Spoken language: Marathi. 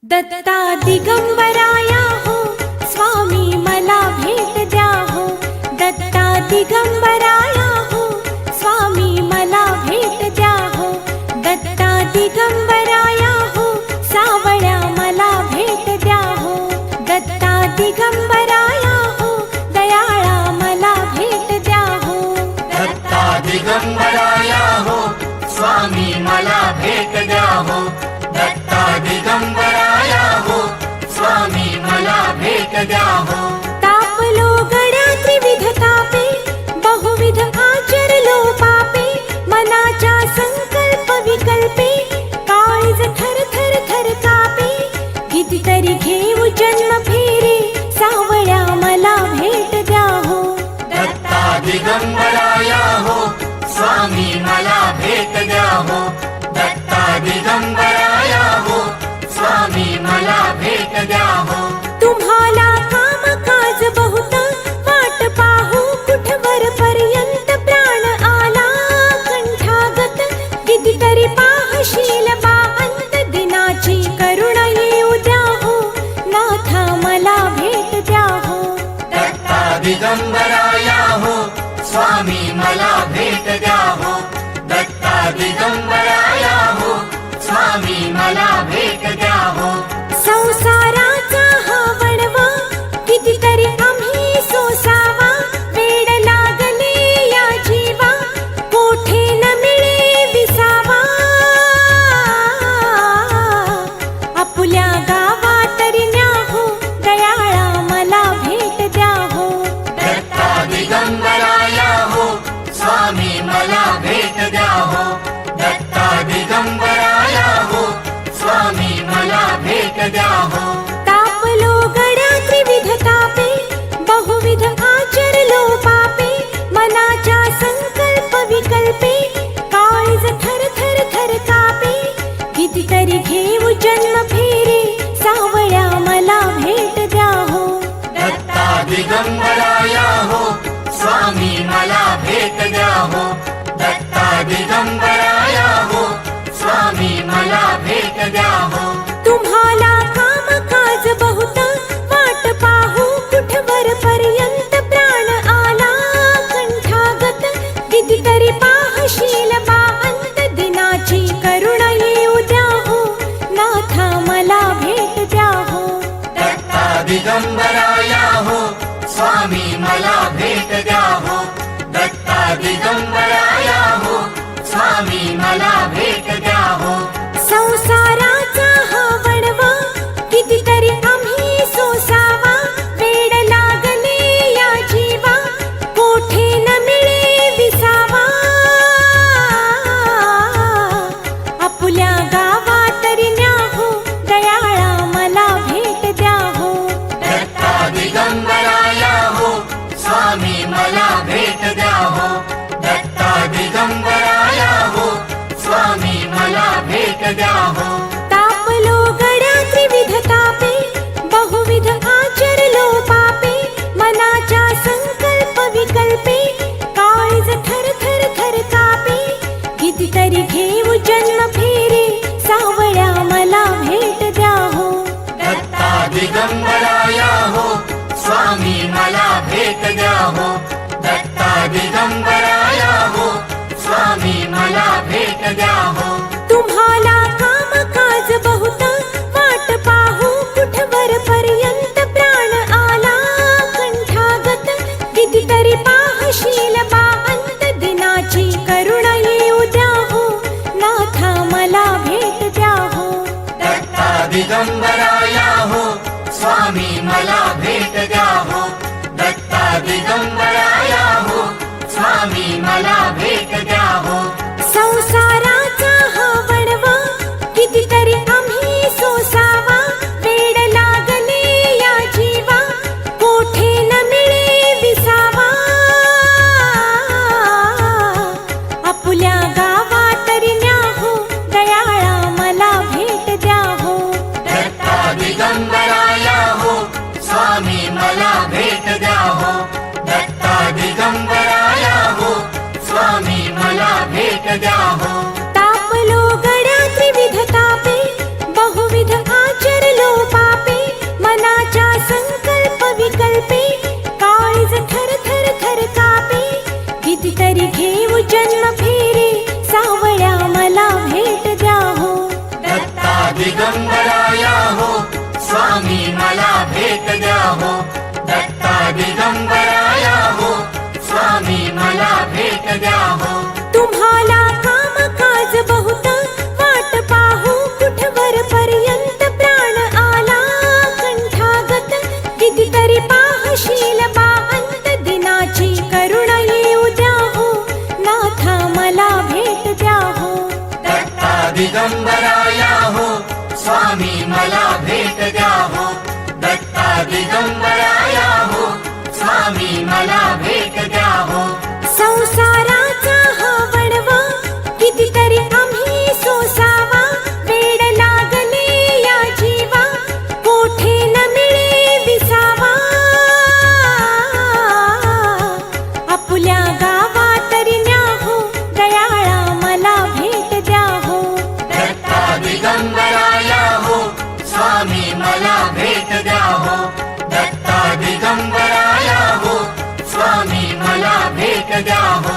दत्ता दिगंबराया हो स्वामी मला भेट द्या हो। दत्ता दिगंबराया हो स्वामी मला भेट द्या हो। दत्ता दिगंबराया हो सावळ्या मला भेट द्या हो। दत्ता दिगंबराया हो दयाळा मला भेट द्या हो। दत्ता दिगंबराया हो स्वामी मला भेट द्या हो। दत्ता दिगंबराया हो स्वामी मला भेट द्या हो। तापलो गड्या त्रिविध तापे बहुविध आचरलो पापे। मनाच्या संकल्प विकल्पे काळीज थर थर थर कापे। कितीतरी घेऊ जन्म फेरे सावळ्या मला भेट द्या हो। दत्ता दिगंबराया हो स्वामी मला भेट द्या हो। दत्ता दिगंबराया हो स्वामी मला भेट द्या हो। तुम्हाला काम काज बहुत वाट पाहू कुठवर पर्यंत प्राण आला कंठागत। कितीतरी पाहशील बा अंत दिनाची करुणा येऊ द्या हो। नाथा मला भेट द्या हो। दत्ता दिगंबराया हो स्वामी मला भेट द्या हो। दत्ता दिगंबराया हो स्वामी मला भेट द्या हो। संसाराचा हा वणवा कितीतरी आम्ही सोसावा। वेड लागले या जीवा कोठे न मिळे विसावा। आपुल्या गावा तरी न्या हो दयाळा मला भेट द्या हो। दत्ता दिगंबराया हो स्वामी मला भेट द्या हो। दत्ता दिगंबराया हो स्वामी मला भेट द्या हो। तापलो गड्या त्रिविध तापे बहुविध आचरलो पापे। मनाच्या संकल्प विकल्पे काळीज थर थर थर कापे। कितीतरी घेऊ जन्म फेरे सावळ्या मला भेट द्या हो। दत्ता दिगंबराया हो स्वामी मला भेट द्या हो। दत्ता दिगंबराया हो स्वामी मला भेट द्या हो। तुम्हाला काम काज बहुत वाट पाहू कुठवर पर्यंत प्राण आला कंठागत। कितीतरी पाहशील बा अंत दिनाची करुणा येऊ द्या हो। नाथा मला भेट द्या हो। दत्ता दिगंबराया हो स्वामी मला भेट द्या हो। दत्ता दिगंबराया हो स्वामी मला भेट द्या हो। संसाराचा हा वणवा कितीतरी आम्ही सोसावा। वेड लागले या जीवा कोठे न मिळे विसावा। आपुल्या गावा तरी न्या हो दयाळा मला भेट द्या हो। दत्ता दिगंबराया हो स्वामी मला भेट द्या हो। दत्ता दिगंबराया हो स्वामी मला भेट द्या हो। तापलो गड्या त्रिविध तापे बहुविध आचरलो पापे। मनाच्या संकल्प विकल्पे काळीज थर थर थर कापे। कितीतरी घेऊ जन्म फेरे सावळ्या मला भेट द्या हो। दत्ता दिगंबराया हो स्वामी मला भेट द्या हो। दत्ता दिगंबराया हो स्वामी मला भेट द्या हो। तुम्हाला काम काज बहुत वाट पाहू कुठवर पर्यंत प्राण आला कंठागत। कितीतरी पाहशील बा अंत दिनाची करुणा येऊ द्या हो। नाथा मला भेट द्या हो। दत्ता दिगंबराया हो स्वामी मला भेट द्या हो। दत्ता दिगंबराया हो स्वामी मला भेट द्या हो। संसाराचा हा वणवा कितीतरी आम्ही सोसावा। वेड लागले या जीवा कोठे न मिळे विसावा। आपुल्या गावा तरी न्या हो दयाळा मला भेट द्या हो। दत्ता दिगंबराया हो स्वामी मला भेट द्या हो। दत्ता दिगंबराया हो स्वामी मला भेट द्या हो। तापलो गड्या त्रिविध तापे बहुविध आचरलो दिगंबराया हो स्वामी मला भेट द्या हो दत्ता दिगंबराया हो स्वामी मला भेट द्या हो तुम्हाला कामकाज बहुत वाट पाहू कुठवर पर्यंत प्राण आला कंठागत कितीतरी पाहशील बा अंत दिनाची करुण येऊ द्या हो नाथा मला भेट द्या हो दत्ता दिगंबराया हो स्वामी मला भेट द्या हो दत्ता दिगंबराया हो स्वामी मला भेट द्या हो संसाराचा हा वणवा कितीतरी आम्ही सोसावा वेड लागले या जीवा कोठे न मिळे विसावा आपुल्या गावा तरी न्या हो दयाळा मला भेट द्या हो दत्ता दिगंबराया हो स्वामी मला भेट द्या हो दत्ता दिगंबराया हो स्वामी मला भेट द्या हो